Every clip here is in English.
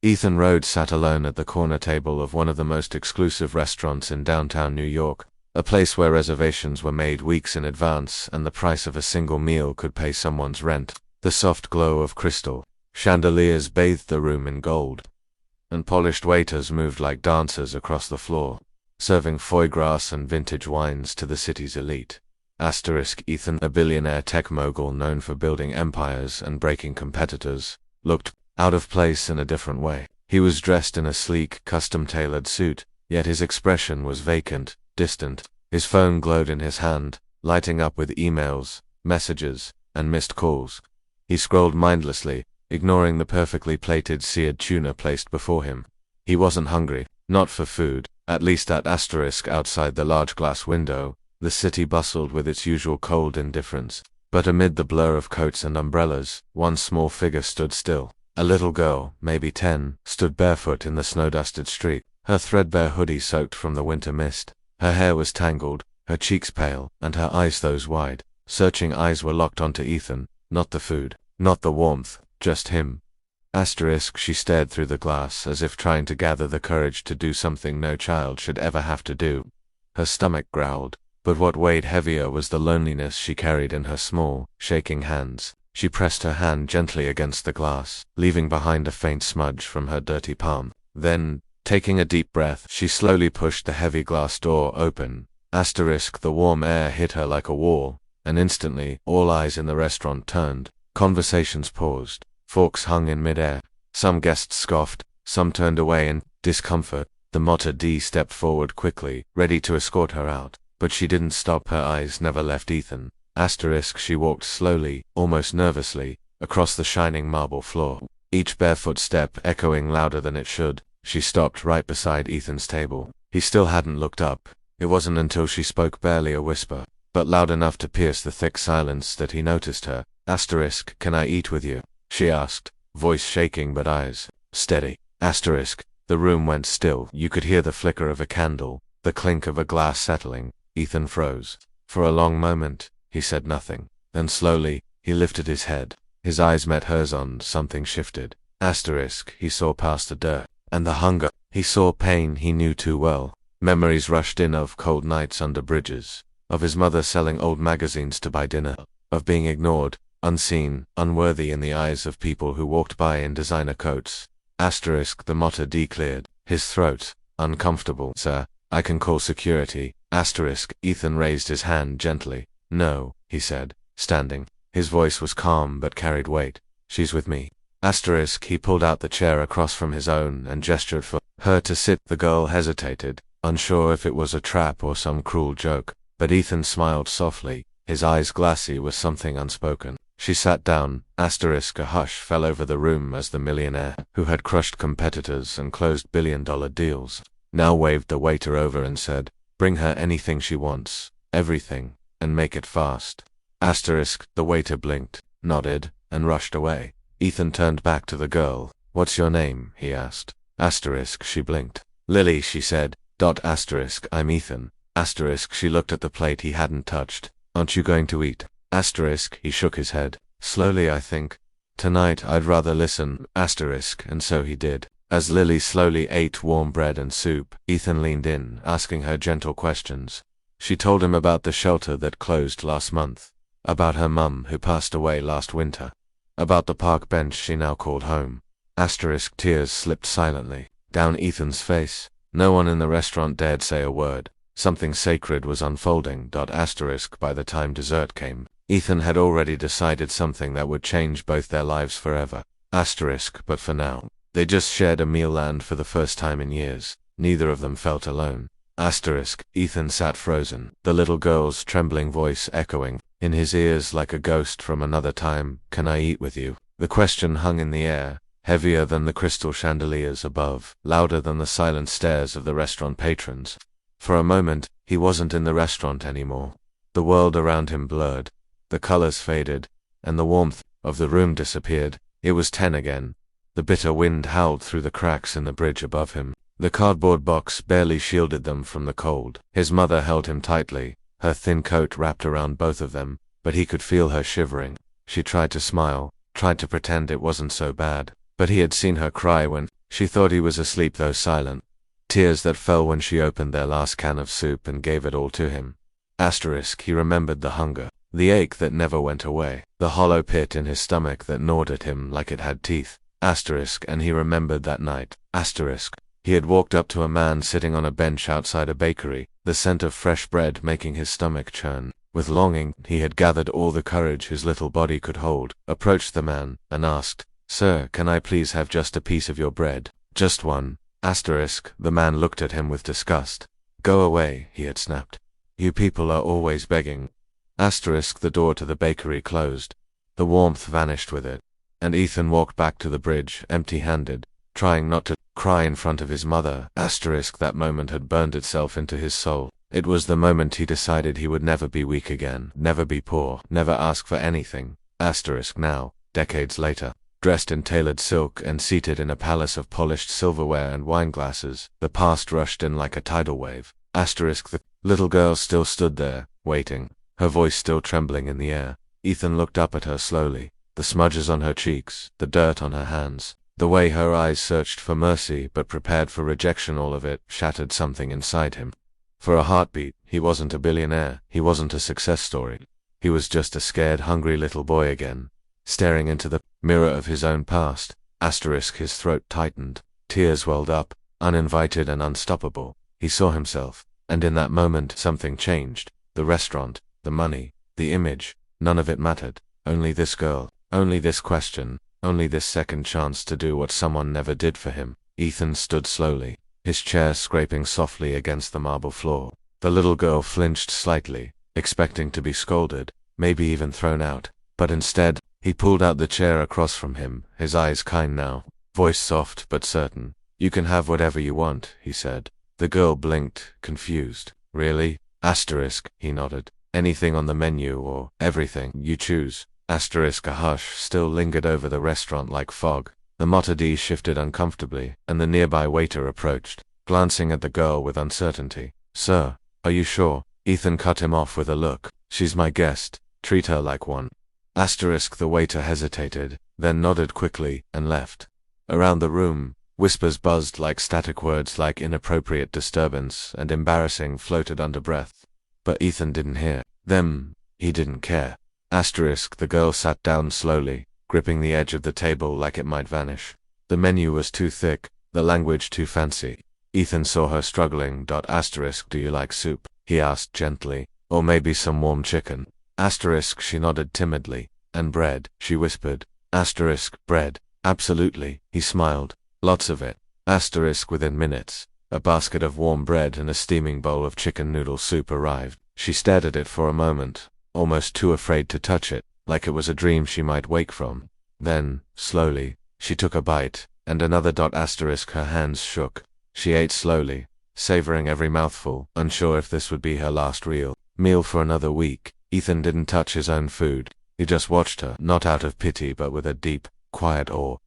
Ethan Rhodes sat alone at the corner table of one of the most exclusive restaurants in downtown New York, a place where reservations were made weeks in advance and the price of a single meal could pay someone's rent. The soft glow of crystal chandeliers bathed the room in gold, and polished waiters moved like dancers across the floor, serving foie gras and vintage wines to the city's elite. Ethan, a billionaire tech mogul known for building empires and breaking competitors, looked out of place in a different way. He was dressed in a sleek, custom-tailored suit, yet his expression was vacant, distant. His phone glowed in his hand, lighting up with emails, messages, and missed calls. He scrolled mindlessly, ignoring the perfectly plated seared tuna placed before him. He wasn't hungry, not for food, at least at outside the large glass window. The city bustled with its usual cold indifference, but amid the blur of coats and umbrellas, one small figure stood still. A little girl, maybe 10, stood barefoot in the snow-dusted street, her threadbare hoodie soaked from the winter mist. Her hair was tangled, her cheeks pale, and her eyes those wide, searching eyes were locked onto Ethan, not the food, not the warmth, just him. She stared through the glass as if trying to gather the courage to do something no child should ever have to do. Her stomach growled, but what weighed heavier was the loneliness she carried in her small, shaking hands. She pressed her hand gently against the glass, leaving behind a faint smudge from her dirty palm. Then, taking a deep breath, she slowly pushed the heavy glass door open. The warm air hit her like a wall, and instantly, all eyes in the restaurant turned. Conversations paused. Forks hung in midair. Some guests scoffed, some turned away in discomfort. The Mata D stepped forward quickly, ready to escort her out. But she didn't stop. Her eyes never left Ethan. She walked slowly, almost nervously, across the shining marble floor, each barefoot step echoing louder than it should. She stopped right beside Ethan's table. He still hadn't looked up. It wasn't until she spoke, barely a whisper, but loud enough to pierce the thick silence, that he noticed her. Can I eat with you? She asked, voice shaking but eyes steady. The room went still. You could hear the flicker of a candle, the clink of a glass settling. Ethan froze. For a long moment, he said nothing. Then slowly, he lifted his head. His eyes met hers. On something shifted. He saw past the dirt and the hunger. He saw pain he knew too well. Memories rushed in of cold nights under bridges, of his mother selling old magazines to buy dinner, of being ignored, unseen, unworthy in the eyes of people who walked by in designer coats. The Mata D cleared his throat. Uncomfortable, sir. I can call security. Ethan raised his hand gently. No, he said, standing. His voice was calm but carried weight. She's with me. He pulled out the chair across from his own and gestured for her to sit. The girl hesitated, unsure if it was a trap or some cruel joke, but Ethan smiled softly, his eyes glassy with something unspoken. She sat down. A hush fell over the room as the millionaire, who had crushed competitors and closed billion-dollar deals, now waved the waiter over and said, "Bring her anything she wants, everything, and make it fast." The waiter blinked, nodded, and rushed away. Ethan turned back to the girl. "What's your name?" he asked. She blinked. "Lily," she said. I'm Ethan. She looked at the plate he hadn't touched. "Aren't you going to eat?" He shook his head. "Slowly, I think. Tonight I'd rather listen." And so he did. As Lily slowly ate warm bread and soup, Ethan leaned in, asking her gentle questions. She told him about the shelter that closed last month, about her mum who passed away last winter, about the park bench she now called home. Tears slipped silently down Ethan's face. No one in the restaurant dared say a word. Something sacred was unfolding. By the time dessert came, Ethan had already decided something that would change both their lives forever. But for now, they just shared a meal, and for the first time in years, neither of them felt alone. Ethan sat frozen, the little girl's trembling voice echoing in his ears like a ghost from another time. "Can I eat with you?" The question hung in the air, heavier than the crystal chandeliers above, louder than the silent stares of the restaurant patrons. For a moment, he wasn't in the restaurant anymore. The world around him blurred, the colors faded, and the warmth of the room disappeared. It was 10 again. The bitter wind howled through the cracks in the bridge above him. The cardboard box barely shielded them from the cold. His mother held him tightly, her thin coat wrapped around both of them, but he could feel her shivering. She tried to smile, tried to pretend it wasn't so bad, but he had seen her cry when She thought he was asleep though silent. Tears that fell when she opened their last can of soup and gave it all to him. He remembered the hunger, the ache that never went away, the hollow pit in his stomach that gnawed at him like it had teeth. And he remembered that night. He had walked up to a man sitting on a bench outside a bakery, the scent of fresh bread making his stomach churn. With longing, he had gathered all the courage his little body could hold, approached the man, and asked, "Sir, can I please have just a piece of your bread? Just one?" The man looked at him with disgust. "Go away," he had snapped. "You people are always begging." The door to the bakery closed. The warmth vanished with it, and Ethan walked back to the bridge, empty-handed, trying not to cry in front of his mother. That moment had burned itself into his soul. It was the moment he decided he would never be weak again, never be poor, never ask for anything. Now, decades later, dressed in tailored silk and seated in a palace of polished silverware and wineglasses, the past rushed in like a tidal wave. The little girl still stood there, waiting, her voice still trembling in the air. Ethan looked up at her slowly, the smudges on her cheeks, the dirt on her hands, the way her eyes searched for mercy but prepared for rejection, all of it shattered something inside him. For a heartbeat, he wasn't a billionaire, he wasn't a success story. He was just a scared, hungry little boy again, staring into the mirror of his own past. His throat tightened, tears welled up, uninvited and unstoppable. He saw himself, and in that moment something changed. The restaurant, the money, the image, none of it mattered. Only this girl, only this question, only this second chance to do what someone never did for him. Ethan stood slowly, his chair scraping softly against the marble floor. The little girl flinched slightly, expecting to be scolded, maybe even thrown out, but instead, he pulled out the chair across from him, his eyes kind now, voice soft but certain. "You can have whatever you want," he said. The girl blinked, confused. "Really?" He nodded. "Anything on the menu or everything, you choose." A hush still lingered over the restaurant like fog. The motard shifted uncomfortably, and the nearby waiter approached, glancing at the girl with uncertainty. "Sir, are you sure?" Ethan cut him off with a look. "She's my guest. Treat her like one." The waiter hesitated, then nodded quickly, and left. Around the room, whispers buzzed like static, words like inappropriate, disturbance, and embarrassing floated under breath. But Ethan didn't hear them. He didn't care. The girl sat down slowly, gripping the edge of the table like it might vanish. The menu was too thick, the language too fancy. Ethan saw her struggling. "Do you like soup?" he asked gently. "Or maybe some warm chicken?" She nodded timidly. "And bread?" she whispered. "Bread. Absolutely," he smiled. "Lots of it." Within minutes, a basket of warm bread and a steaming bowl of chicken noodle soup arrived. She stared at it for a moment, almost too afraid to touch it, like it was a dream she might wake from. Then, slowly, she took a bite, and another. Her hands shook. She ate slowly, savoring every mouthful, unsure if this would be her last real meal for another week. Ethan didn't touch his own food. He just watched her, not out of pity but with a deep, quiet awe.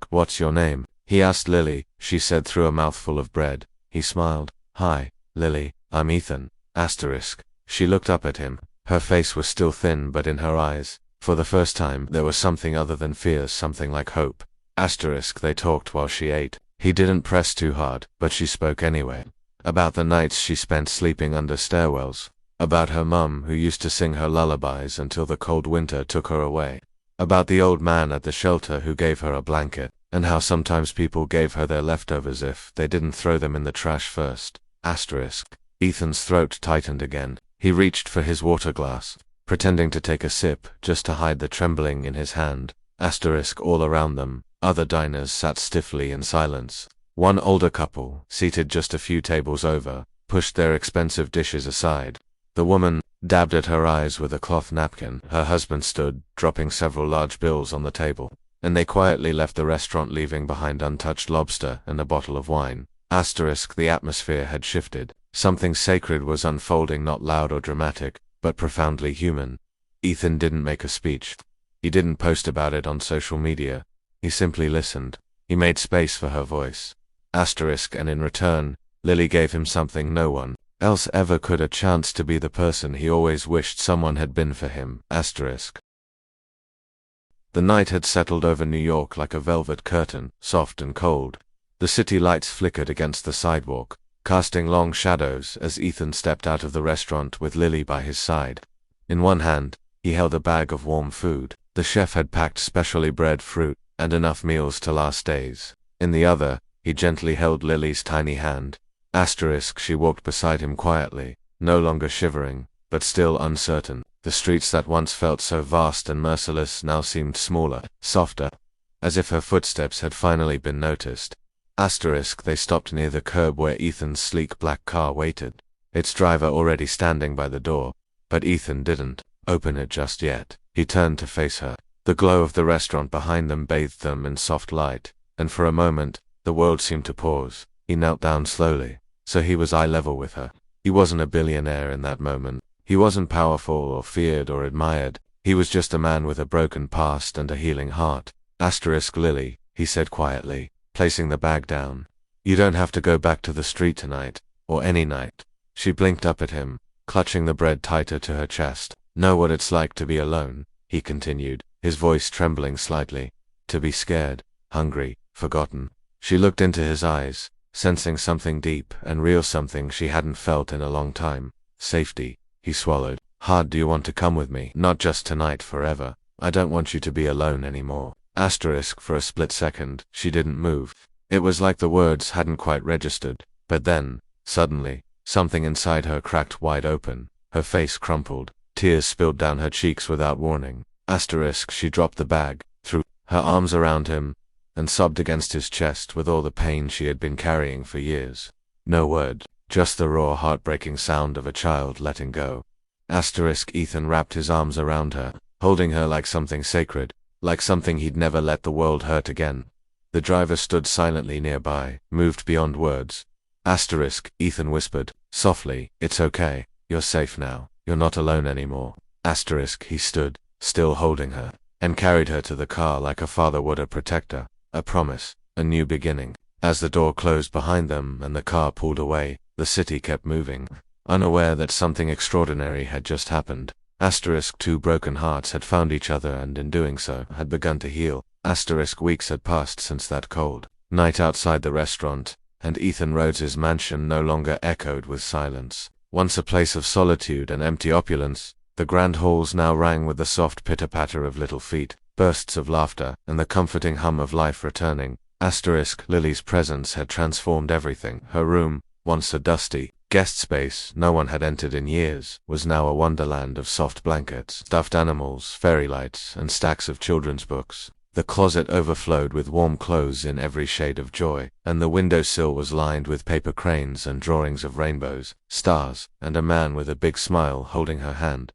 "What's your name?" he asked Lily, she said through a mouthful of bread. He smiled. "Hi, Lily, I'm Ethan." She looked up at him. Her face was still thin, but in her eyes, for the first time, there was something other than fear, something like hope. They talked while she ate. He didn't press too hard, but she spoke anyway. About the nights she spent sleeping under stairwells. About her mum who used to sing her lullabies until the cold winter took her away. About the old man at the shelter who gave her a blanket, and how sometimes people gave her their leftovers if they didn't throw them in the trash first. Ethan's throat tightened again. He reached for his water glass, pretending to take a sip, just to hide the trembling in his hand. All around them, other diners sat stiffly in silence. One older couple, seated just a few tables over, pushed their expensive dishes aside. The woman dabbed at her eyes with a cloth napkin. Her husband stood, dropping several large bills on the table, and they quietly left the restaurant, leaving behind untouched lobster and a bottle of wine. The atmosphere had shifted. Something sacred was unfolding, not loud or dramatic, but profoundly human. Ethan didn't make a speech. He didn't post about it on social media. He simply listened. He made space for her voice. And in return, Lily gave him something no one else ever could, a chance to be the person he always wished someone had been for him. The night had settled over New York like a velvet curtain, soft and cold. The city lights flickered against the sidewalk, casting long shadows as Ethan stepped out of the restaurant with Lily by his side. In one hand, he held a bag of warm food. The chef had packed specially bred fruit and enough meals to last days. In the other, he gently held Lily's tiny hand. She walked beside him quietly, no longer shivering, but still uncertain. The streets that once felt so vast and merciless now seemed smaller, softer, as if her footsteps had finally been noticed. They stopped near the curb where Ethan's sleek black car waited, its driver already standing by the door, but Ethan didn't open it just yet. He turned to face her. The glow of the restaurant behind them bathed them in soft light, and for a moment, the world seemed to pause. He knelt down slowly, so he was eye level with her. He wasn't a billionaire in that moment. He wasn't powerful or feared or admired. He was just a man with a broken past and a healing heart. Lily, he said quietly, placing the bag down. You don't have to go back to the street tonight, or any night. She blinked up at him, clutching the bread tighter to her chest. Know what it's like to be alone, he continued, his voice trembling slightly. To be scared, hungry, forgotten. She looked into his eyes, sensing something deep and real, something she hadn't felt in a long time. Safety, he swallowed. Hard. Do you want to come with me? Not just tonight, forever. I don't want you to be alone anymore. For a split second, she didn't move. It was like the words hadn't quite registered. But then, suddenly, something inside her cracked wide open. Her face crumpled. Tears spilled down her cheeks without warning. She dropped the bag, threw her arms around him, and sobbed against his chest with all the pain she had been carrying for years. No word, just the raw, heartbreaking sound of a child letting go. Ethan wrapped his arms around her, holding her like something sacred, like something he'd never let the world hurt again. The driver stood silently nearby, moved beyond words. Ethan whispered, softly, it's okay, you're safe now, you're not alone anymore. He stood, still holding her, and carried her to the car like a father would a protector, a promise, a new beginning. As the door closed behind them and the car pulled away, the city kept moving, unaware that something extraordinary had just happened. Two broken hearts had found each other and in doing so had begun to heal. Weeks had passed since that cold night outside the restaurant, and Ethan Rhodes's mansion no longer echoed with silence. Once a place of solitude and empty opulence, the grand halls now rang with the soft pitter-patter of little feet, bursts of laughter, and the comforting hum of life returning. Lily's presence had transformed everything. Her room, once a dusty guest space no one had entered in years, was now a wonderland of soft blankets, stuffed animals, fairy lights, and stacks of children's books. The closet overflowed with warm clothes in every shade of joy, and the windowsill was lined with paper cranes and drawings of rainbows, stars, and a man with a big smile holding her hand.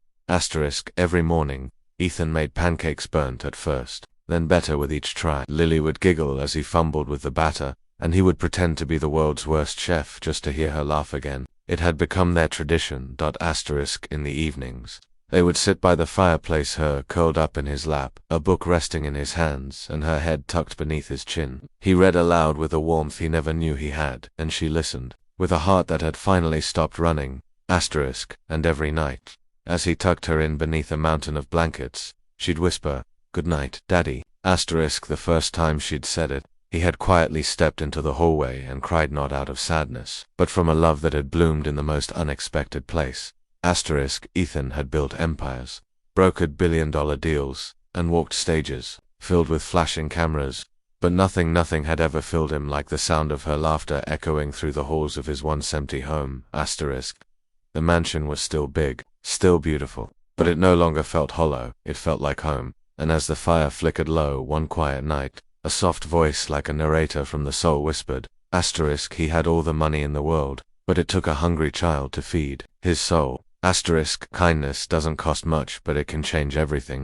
Every morning, Ethan made pancakes, burnt at first, then better with each try. Lily would giggle as he fumbled with the batter, and he would pretend to be the world's worst chef just to hear her laugh again. It had become their tradition. In the evenings, they would sit by the fireplace, her curled up in his lap, a book resting in his hands, and her head tucked beneath his chin. He read aloud with a warmth he never knew he had, and she listened, with a heart that had finally stopped running. And every night, as he tucked her in beneath a mountain of blankets, she'd whisper, "Good night, Daddy." The first time she'd said it, he had quietly stepped into the hallway and cried, not out of sadness, but from a love that had bloomed in the most unexpected place. Ethan had built empires, brokered billion-dollar deals, and walked stages filled with flashing cameras, but nothing had ever filled him like the sound of her laughter echoing through the halls of his once empty home. The mansion was still big, still beautiful, but it no longer felt hollow. It felt like home. And as the fire flickered low one quiet night, a soft voice like a narrator from the soul whispered, he had all the money in the world, but it took a hungry child to feed his soul. Kindness doesn't cost much, but it can change everything.